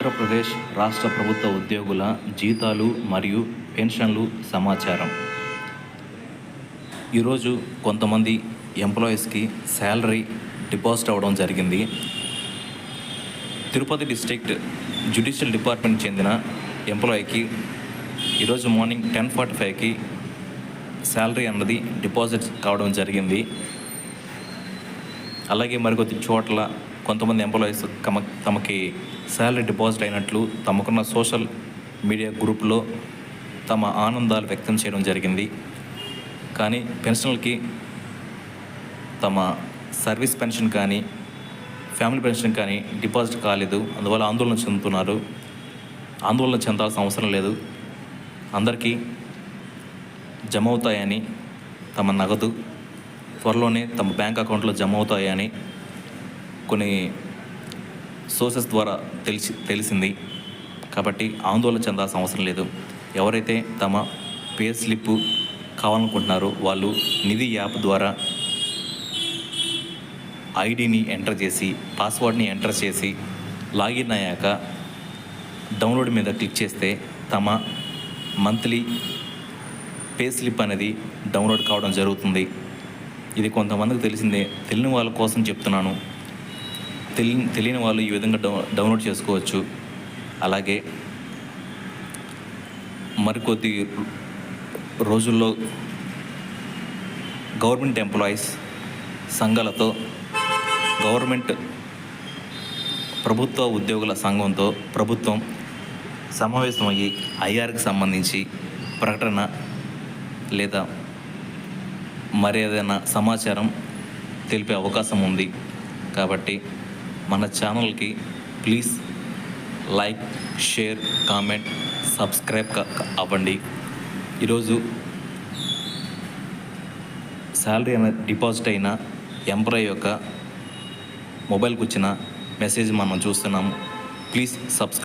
ఆంధ్రప్రదేశ్ రాష్ట్ర ప్రభుత్వ ఉద్యోగుల జీతాలు మరియు పెన్షన్లు సమాచారం. ఈరోజు కొంతమంది ఎంప్లాయీస్కి శాలరీ డిపాజిట్ అవ్వడం జరిగింది. తిరుపతి డిస్ట్రిక్ట్ జ్యుడిషియల్ డిపార్ట్మెంట్ చెందిన ఎంప్లాయీకి ఈరోజు మార్నింగ్ 10:45కి శాలరీ అన్నది డిపాజిట్ కావడం జరిగింది. అలాగే మరికొద్ది చోట్ల కొంతమంది ఎంప్లాయీస్ తమకి శాలరీ డిపాజిట్ అయినట్లు తమకున్న సోషల్ మీడియా గ్రూప్లో తమ ఆనందాలు వ్యక్తం చేయడం జరిగింది. కానీ పెన్షన్లకి తమ సర్వీస్ పెన్షన్ కానీ ఫ్యామిలీ పెన్షన్ కానీ డిపాజిట్ కాలేదు. అందువల్ల ఆందోళన చెందుతున్నారు. ఆందోళన చెందాల్సిన అవసరం లేదు. అందరికీ జమ అవుతాయని, తమ నగదు త్వరలోనే తమ బ్యాంక్ అకౌంట్లో జమ అవుతాయని కొన్ని సోర్సెస్ ద్వారా తెలిసింది. కాబట్టి ఆందోళన చెందాల్సిన అవసరం లేదు. ఎవరైతే తమ పే స్లిప్ కావాలనుకుంటున్నారో వాళ్ళు నిధి యాప్ ద్వారా ఐడిని ఎంటర్ చేసి పాస్వర్డ్ని ఎంటర్ చేసి లాగిన్ అయ్యాక డౌన్లోడ్ మీద క్లిక్ చేస్తే తమ మంత్లీ పే స్లిప్ అనేది డౌన్లోడ్ కావడం జరుగుతుంది. ఇది కొంతమందికి తెలిసిందే. తెలియని వాళ్ళ కోసం చెప్తున్నాను. తెలియని వాళ్ళు ఈ విధంగా డౌన్లోడ్ చేసుకోవచ్చు. అలాగే మరికొద్ది రోజుల్లో గవర్నమెంట్ ఎంప్లాయీస్ సంఘాలతో గవర్నమెంట్ ప్రభుత్వ ఉద్యోగుల సంఘంతో ప్రభుత్వం సమావేశమయ్యి ఐఆర్కి సంబంధించి ప్రకటన లేదా మరేదైనా సమాచారం తెలిపే అవకాశం ఉంది. కాబట్టి మన ఛానల్కి please like, share, comment, subscribe అవ్వండి. ఈరోజు శాలరీ అనేది డిపాజిట్ అయిన ఎంప్లాయీ యొక్క మొబైల్కి వచ్చిన మెసేజ్ మనం చూస్తున్నాము. Please subscribe.